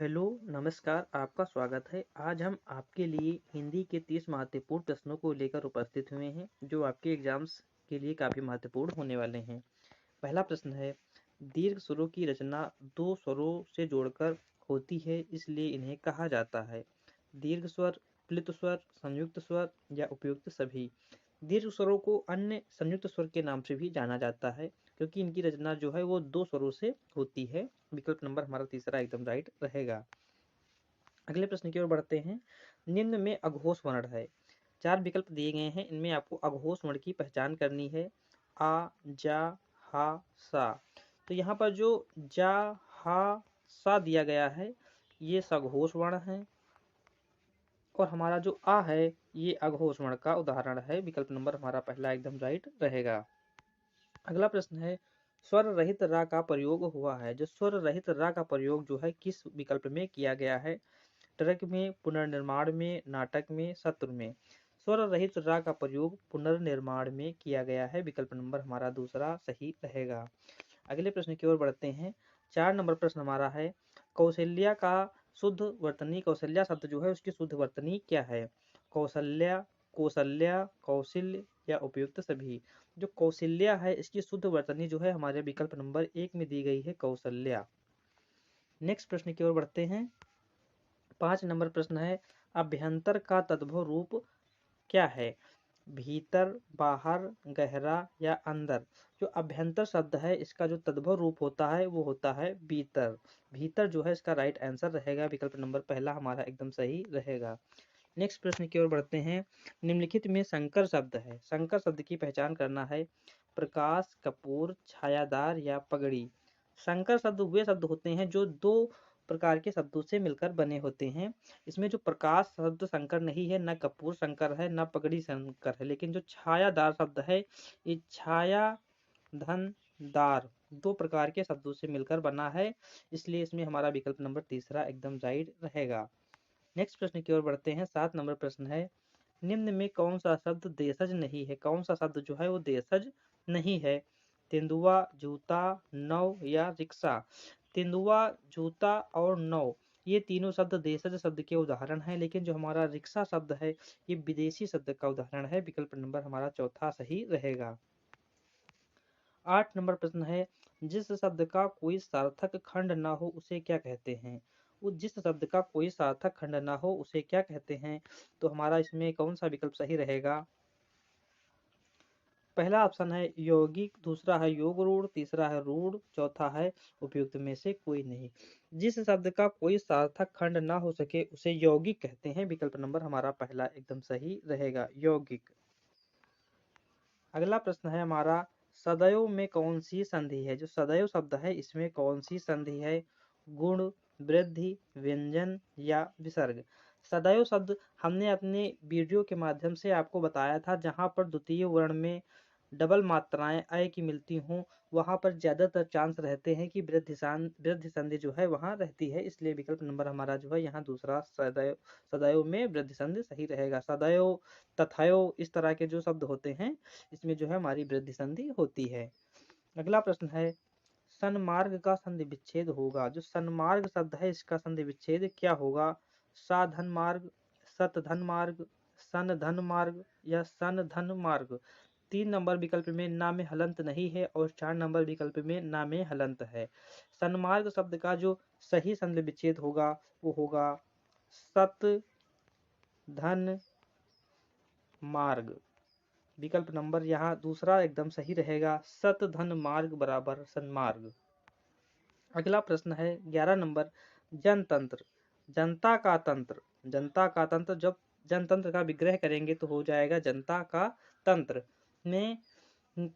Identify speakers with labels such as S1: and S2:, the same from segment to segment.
S1: Hello, नमस्कार, आपका स्वागत है। आज हम आपके लिए हिंदी के 30 महत्वपूर्ण प्रश्नों को लेकर उपस्थित हुए हैं, जो आपके एग्जाम्स के लिए काफ़ी महत्वपूर्ण होने वाले हैं। पहला प्रश्न है, दीर्घ स्वरों की रचना दो स्वरों से जोड़कर होती है, इसलिए इन्हें कहा जाता है। दीर्घ स्वर, प्लित स्वर, संयुक्त स्वर या उपयुक्त सभी। दीर्घ स्वरों को अन्य संयुक्त स्वर के नाम से भी जाना जाता है, क्योंकि इनकी रचना जो है वो दो स्वरों से होती है। विकल्प नंबर हमारा तीसरा एकदम राइट रहेगा। अगले प्रश्न की ओर बढ़ते हैं। निम्न में अघोष वर्ण है। चार विकल्प दिए गए हैं, इनमें आपको अघोष वर्ण की पहचान करनी है। आ, जा, हा, सा। तो यहाँ पर जो जा, हा, सा दिया गया है, ये सघोष वर्ण है, और हमारा जो आ है ये अघोष वर्ण का उदाहरण है। विकल्प नंबर हमारा पहला एकदम राइट रहेगा। अगला प्रश्न है, स्वर रहित रा का प्रयोग हुआ है। जो स्वर रहित रा का प्रयोग जो है किस विकल्प में किया गया है? ट्रक में, पुनर्निर्माण में, नाटक में, सत्र में। स्वर रहित रा का प्रयोग पुनर्निर्माण में किया गया है। विकल्प नंबर हमारा दूसरा सही रहेगा। अगले प्रश्न की ओर बढ़ते हैं। 4 नंबर प्रश्न हमारा है, कौशल्या का शुद्ध वर्तनी, कौशल्या शब्द जो है उसकी शुद्ध वर्तनी क्या है? कौशल्या, कौशल्या, कौशल्य या उपयुक्त सभी। जो कौशल्या है इसकी शुद्ध वर्तनी जो है हमारे विकल्प नंबर 1 में दी गई है, कौशल्या। नेक्स्ट प्रश्न की ओर बढ़ते हैं। 5 नंबर प्रश्न है, अभ्यंतर का तद्भव रूप क्या है? भीतर, बाहर, गहरा या अंदर। जो अभ्यंतर शब्द है इसका जो तद्भव रूप होता है वो होता है भीतर। भीतर जो है इसका राइट आंसर रहेगा। विकल्प नंबर पहला हमारा एकदम सही रहेगा। नेक्स्ट प्रश्न की ओर बढ़ते हैं। निम्नलिखित में संकर शब्द है। संकर शब्द की पहचान करना है। प्रकाश, कपूर, छायादार या पगड़ी। संकर शब्द वे शब्द होते हैं जो दो प्रकार के शब्दों से मिलकर बने होते हैं। इसमें जो प्रकाश शब्द संकर नहीं है, न कपूर संकर है, न पगड़ी संकर है, लेकिन जो छायादार शब्द है ये छाया, धन, दार दो प्रकार के शब्दों से मिलकर बना है, इसलिए इसमें हमारा विकल्प नंबर तीसरा एकदम राइट रहेगा। नेक्स्ट प्रश्न की ओर बढ़ते हैं। 7 नंबर प्रश्न है, निम्न में कौन सा शब्द देशज नहीं है? कौन सा शब्द जो है वो देशज नहीं है? तेंदुआ, जूता, नौ या रिक्शा। तेंदुआ, जूता और नौ ये तीनों शब्द देशज शब्द के उदाहरण हैं, लेकिन जो हमारा रिक्शा शब्द है ये विदेशी शब्द का उदाहरण है। विकल्प नंबर हमारा चौथा सही रहेगा। 8 नंबर प्रश्न है, जिस शब्द का कोई सार्थक खंड ना हो उसे क्या कहते हैं? वो जिस शब्द का कोई सार्थक खंड ना हो उसे क्या कहते हैं? तो हमारा इसमें कौन सा विकल्प सही रहेगा? पहला ऑप्शन है यौगिक, दूसरा है योग रूढ़, तीसरा है रूढ़, चौथा है उपयुक्त में से कोई नहीं। जिस शब्द का कोई सार्थक खंड ना हो सके उसे यौगिक कहते हैं। विकल्प नंबर हमारा पहला एकदम सही रहेगा, यौगिक। अगला प्रश्न है हमारा, सदैव में कौन सी संधि है? जो सदैव शब्द है इसमें कौन सी संधि है? गुण, वृद्धि, व्यंजन या विसर्ग। सदैव शब्द हमने अपने वीडियो के माध्यम से आपको बताया था, जहां पर द्वितीय वर्ण में डबल मात्राएं अय की मिलती हों वहां पर ज्यादातर चांस रहते हैं कि वृद्धि संधि जो है वहां रहती है, इसलिए विकल्प नंबर हमारा जो है यहाँ दूसरा सदैव, सदैव में वृद्धि संधि सही रहेगा। सदैव, तथैव इस तरह के जो शब्द होते हैं इसमें जो है हमारी वृद्धि संधि होती है। अगला प्रश्न है, सन्मार्ग का संधि विच्छेद होगा। जो सन्मार्ग शब्द है इसका संधि विच्छेद क्या होगा? साधन मार्ग, सतधन मार्ग, सन धन मार्ग या सन धन मार्ग। 3 नंबर विकल्प में ना में हलंत नहीं है और 4 नंबर विकल्प में ना में हलंत है। सन्मार्ग शब्द का जो सही संधि विच्छेद होगा वो होगा सत धन मार्ग। विकल्प नंबर यहाँ दूसरा एकदम सही रहेगा, सत धन मार्ग बराबर सन्मार्ग। अगला प्रश्न है 11 नंबर, जनतंत्र, जनता का तंत्र। जनता का तंत्र, जब जनतंत्र का विग्रह करेंगे तो हो जाएगा जनता का तंत्र। में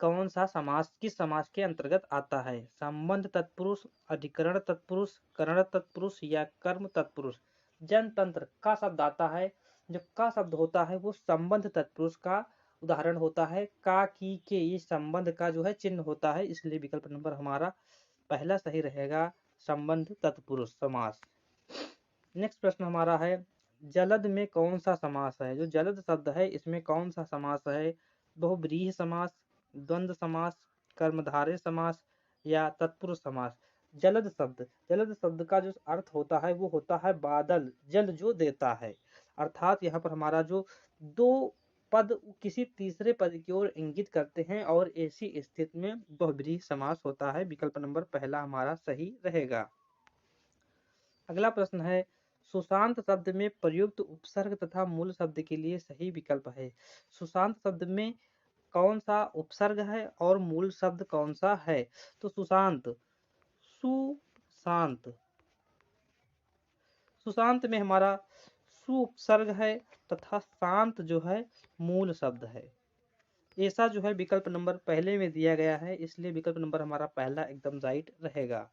S1: कौन सा समास किस समास के अंतर्गत आता है? संबंध तत्पुरुष, अधिकरण तत्पुरुष, करण तत्पुरुष या कर्म तत्पुरुष। जनतंत्र का शब्द आता है, जो का शब्द होता है वो संबंध तत्पुरुष का उदाहरण होता है। का, की, के ये संबंध का जो है चिन्ह होता है, इसलिए विकल्प नंबर हमारा पहला सही रहेगा, संबंध तत्पुरुष समास। नेक्स्ट प्रश्न हमारा है, जलद में कौन सा समास है? जो जलद शब्द है इसमें कौन सा समास है? बहुव्रीहि समास, द्वंद्व समास, कर्मधारय समास या तत्पुरुष समास। जलद शब्द, जलद शब्द का जो अर्थ होता है वो होता है बादल, जल जो देता है। अर्थात यहाँ पर हमारा जो दो पद किसी तीसरे पद की ओर इंगित करते हैं और ऐसी स्थिति में बहुब्रीहि समास होता है। विकल्प नंबर पहला हमारा सही रहेगा। अगला प्रश्न है, सुशांत शब्द में प्रयुक्त उपसर्ग तथा मूल शब्द के लिए सही विकल्प है। सुशांत शब्द में कौन सा उपसर्ग है और मूल शब्द कौन सा है? तो सुशांत, सुशांत, सुशांत में हमारा सु उपसर्ग है तथा शांत जो है मूल शब्द है। ऐसा जो है विकल्प नंबर पहले में दिया गया है, इसलिए विकल्प नंबर हमारा पहला एकदम राइट रहेगा।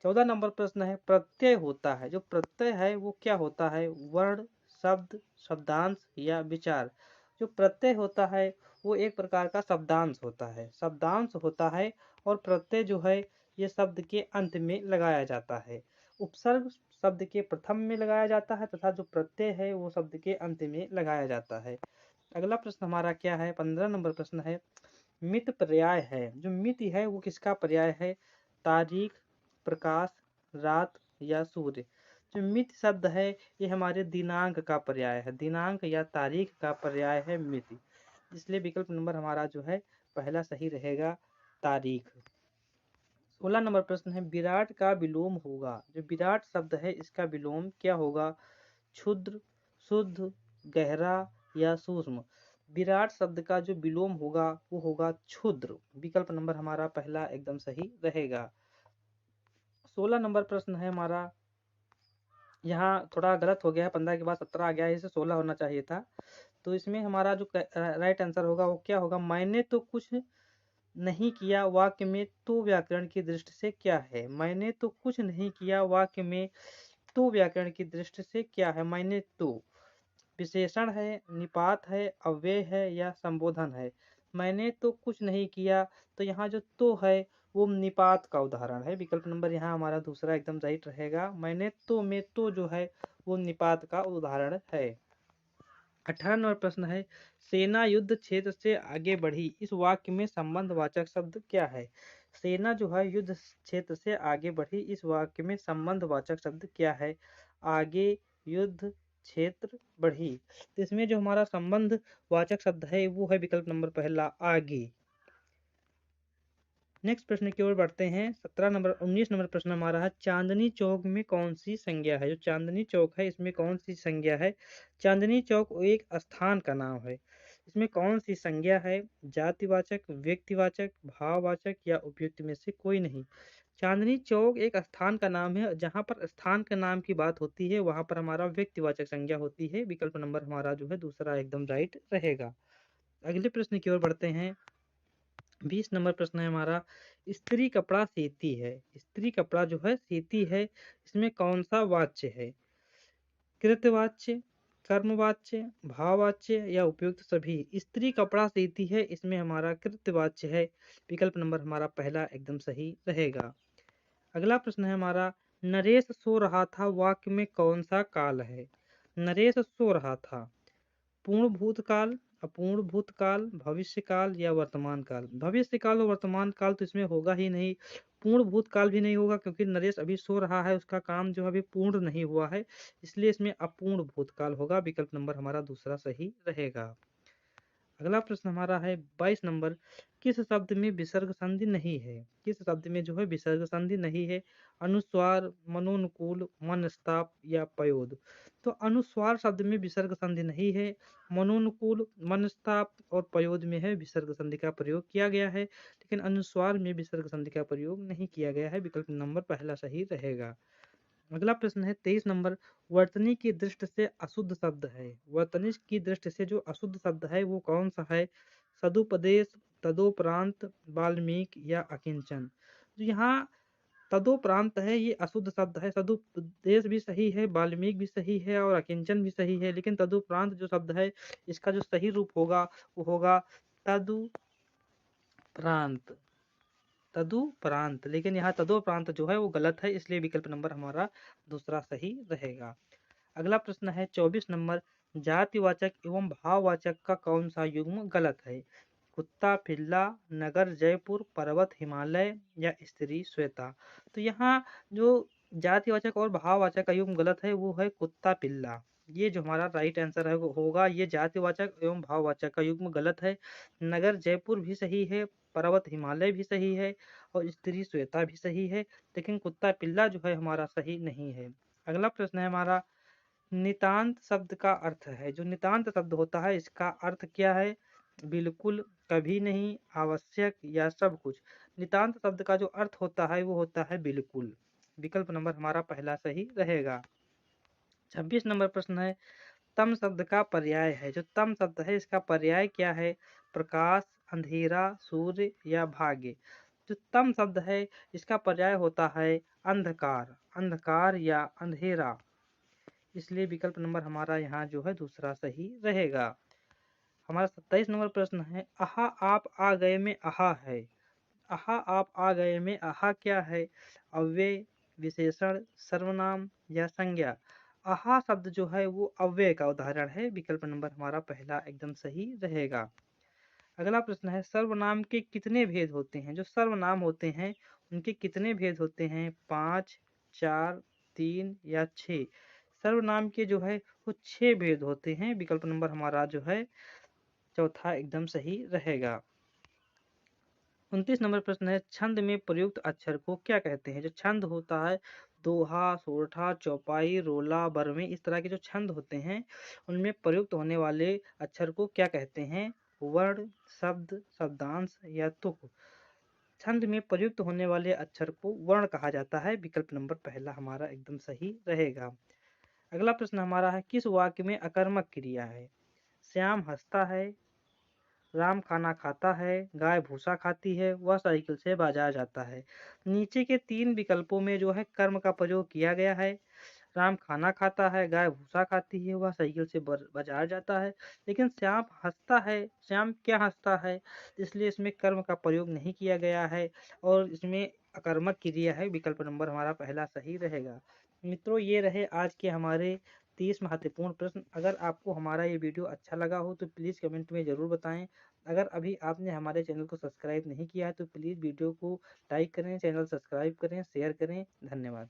S1: 14 नंबर प्रश्न है, प्रत्यय होता है, जो प्रत्यय है वो क्या होता है? वर्ण, शब्द, शब्दांश या विचार? जो प्रत्यय होता है वो एक प्रकार का शब्दांश होता है, शब्दांश होता है। और प्रत्यय जो है ये शब्द के अंत में लगाया जाता है। उपसर्ग शब्द के प्रथम में लगाया जाता है तथा जो प्रत्यय है वो शब्द के अंत में लगाया जाता है। अगला प्रश्न हमारा क्या है? 15 नंबर प्रश्न है, मित पर्याय है, जो मिति है वो किसका पर्याय है? तारीख, प्रकाश, रात या सूर्य? जो मित शब्द है ये हमारे दिनांक का पर्याय है, दिनांक या तारीख का पर्याय है मिति, इसलिए विकल्प नंबर हमारा जो है पहला सही रहेगा, तारीख। 16 नंबर प्रश्न है, विराट का विलोम होगा, जो विराट शब्द है इसका विलोम क्या होगा? क्षुद्र, शुद्ध, गहरा या सूक्ष्म? विराट शब्द का जो विलोम होगा वो होगा क्षुद्र, विकल्प नंबर हमारा पहला एकदम सही रहेगा। 16 नंबर प्रश्न है हमारा, यहाँ थोड़ा गलत हो गया है, 15 के बाद 17 आ गया है, इसे 16 होना चाहिए था। तो इसमें हमारा जो राइट आंसर होगा वो क्या होगा? मैंने तो कुछ नहीं किया वाक्य में तो व्याकरण की दृष्टि से क्या है? मैंने तो कुछ नहीं किया वाक्य में तो व्याकरण की दृष्टि से क्या है? मैंने तो विशेषण है, निपात है, अव्यय है या संबोधन है? मैंने तो कुछ नहीं किया, तो यहाँ जो तो है वो निपात का उदाहरण है, विकल्प नंबर यहाँ हमारा दूसरा एकदम राइट रहेगा। मैंने तो में तो जो है वो निपात का उदाहरण है। 18 नंबर प्रश्न है, सेना युद्ध क्षेत्र से आगे बढ़ी, इस वाक्य में संबंधवाचक शब्द क्या है? सेना जो है युद्ध क्षेत्र से आगे बढ़ी, इस वाक्य में संबंधवाचक शब्द क्या है? आगे, युद्ध, क्षेत्र, बढ़ी। तो इसमें जो हमारा संबंध वाचक शब्द है वो है विकल्प नंबर पहला, आगे। नेक्स्ट प्रश्न की ओर बढ़ते हैं। 19 नंबर प्रश्न हमारा है, चांदनी चौक में कौन सी संज्ञा है? जो चांदनी चौक है इसमें कौन सी संज्ञा है? चांदनी चौक एक स्थान का नाम है, इसमें कौन सी संज्ञा है? जातिवाचक, व्यक्तिवाचक, भाववाचक या उपयुक्त में से कोई नहीं? चांदनी चौक एक स्थान का नाम है, जहाँ पर स्थान का नाम की बात होती है वहां पर हमारा व्यक्तिवाचक संज्ञा होती है, विकल्प नंबर हमारा जो है दूसरा एकदम राइट रहेगा। अगले प्रश्न की ओर बढ़ते हैं। 20 नंबर प्रश्न है हमारा, स्त्री कपड़ा सीती है, स्त्री कपड़ा जो है सीती है, इसमें कौन सा वाच्य है? कृतवाच्य, कर्मवाच्य, भाववाच्य या उपयुक्त सभी? स्त्री कपड़ा सीती है, इसमें हमारा कृतवाच्य है, विकल्प नंबर हमारा पहला एकदम सही रहेगा। अगला प्रश्न है हमारा, नरेश सो रहा था वाक्य में कौन सा काल है? नरेश सो रहा था, पूर्ण भूतकाल, अपूर्ण भूतकाल, भविष्य काल या वर्तमान काल? भविष्य काल और वर्तमान काल तो इसमें होगा ही नहीं, पूर्ण भूतकाल भी नहीं होगा क्योंकि नरेश अभी सो रहा है, उसका काम जो अभी पूर्ण नहीं हुआ है, इसलिए इसमें अपूर्ण भूतकाल होगा, विकल्प नंबर हमारा दूसरा सही रहेगा। अगला प्रश्न हमारा है 22 नंबर, किस शब्द में विसर्ग संधि नहीं है? किस शब्द में जो है विसर्ग संधि नहीं है? अनुस्वार, मनोनुकूल, मनस्ताप या पयोद? तो अनुस्वार शब्द में विसर्ग संधि नहीं है, मनोनुकूल, मनस्ताप और पयोद में है विसर्ग संधि का प्रयोग किया गया है, लेकिन अनुस्वार में विसर्ग संधि का प्रयोग नहीं किया गया है, विकल्प नंबर पहला सही रहेगा। अगला प्रश्न है 23 नंबर, वर्तनी की दृष्टि से अशुद्ध शब्द है, वर्तनी की दृष्टि से जो अशुद्ध शब्द है वो कौन सा है? सदुपदेश, तदोपरांत, वाल्मीकि या अकिंचन? तो यहाँ तदोपरांत है ये अशुद्ध शब्द है, सदुपदेश भी सही है, वाल्मीकि भी सही है और अकिंचन भी सही है, लेकिन तदुपरांत जो शब्द है इसका जो सही रूप होगा वो होगा तदुपरांत, तदुपरांत, लेकिन यहाँ तदोपरांत जो है वो गलत है, इसलिए विकल्प नंबर हमारा दूसरा सही रहेगा। अगला प्रश्न है 24 नंबर, जातिवाचक एवं भाववाचक का कौन सा युग्म गलत है? कुत्ता पिल्ला, नगर जयपुर, पर्वत हिमालय या स्त्री श्वेता। तो यहाँ जो जातिवाचक और भाववाचक का युग्म गलत है वो है कुत्ता पिल्ला। ये जो हमारा राइट आंसर है वो होगा, ये जातिवाचक एवं भाववाचक का युग्म गलत है। नगर जयपुर भी सही है, पर्वत हिमालय भी सही है और स्त्री श्वेता भी सही है, लेकिन कुत्ता पिल्ला जो है हमारा सही नहीं है। अगला प्रश्न है हमारा, नितांत शब्द का अर्थ है। जो नितांत शब्द होता है इसका अर्थ क्या है? बिल्कुल, कभी नहीं, आवश्यक या सब कुछ। नितांत शब्द का जो अर्थ होता है वो होता है बिल्कुल। विकल्प नंबर हमारा पहला सही रहेगा। 26 नंबर प्रश्न है, तम शब्द का पर्याय है। जो तम शब्द है इसका पर्याय क्या है? प्रकाश, अंधेरा, सूर्य या भाग्य। जो तम शब्द है इसका पर्याय होता है अंधकार, अंधकार या अंधेरा। इसलिए विकल्प नंबर हमारा यहाँ जो है दूसरा सही रहेगा। हमारा 27 नंबर प्रश्न है, आहा आप आ गए में आहा है। आहा आप आ गए में आहा क्या है? अव्यय, विशेषण, सर्वनाम या संज्ञा। आहा शब्द जो है वो अव्यय का उदाहरण है। विकल्प नंबर हमारा पहला एकदम सही रहेगा। अगला प्रश्न है, सर्वनाम के कितने भेद होते हैं? जो सर्वनाम होते हैं उनके कितने भेद होते हैं? 5, 4, 3 या 6। सर्वनाम के जो है वो 6 भेद होते हैं। विकल्प नंबर हमारा जो है चौथा एकदम सही रहेगा। 29 नंबर प्रश्न है, छंद में प्रयुक्त अक्षर को क्या कहते हैं? जो छंद होता है, दोहा, सोरठा, चौपाई, रोला, बरहमी, इस तरह के जो छंद होते हैं उनमें प्रयुक्त होने वाले अक्षर को क्या कहते हैं? वर्ण, शब्द, शब्दांश या तुक। छंद में प्रयुक्त होने वाले अक्षर को वर्ण कहा जाता है। विकल्प नंबर पहला हमारा एकदम सही रहेगा। अगला प्रश्न हमारा है, किस वाक्य में अकर्मक क्रिया है? श्याम हंसता है, राम खाना खाता है, गाय भूसा खाती है, वह साइकिल से बाजार जाता है। नीचे के 3 विकल्पों में जो है कर्म का प्रयोग किया गया है। राम खाना खाता है, गाय भूसा खाती है, वह साइकिल से बाजार जाता है। लेकिन श्याम हंसता है, श्याम क्या हंसता है? इसलिए इसमें कर्म का प्रयोग नहीं किया गया है और इसमें अकर्मक क्रिया है। विकल्प नंबर हमारा पहला सही रहेगा। मित्रों, ये रहे आज के हमारे 30 महत्वपूर्ण प्रश्न। अगर आपको हमारा ये वीडियो अच्छा लगा हो तो प्लीज़ कमेंट में ज़रूर बताएं। अगर अभी आपने हमारे चैनल को सब्सक्राइब नहीं किया है तो प्लीज़ वीडियो को लाइक करें, चैनल सब्सक्राइब करें, शेयर करें। धन्यवाद।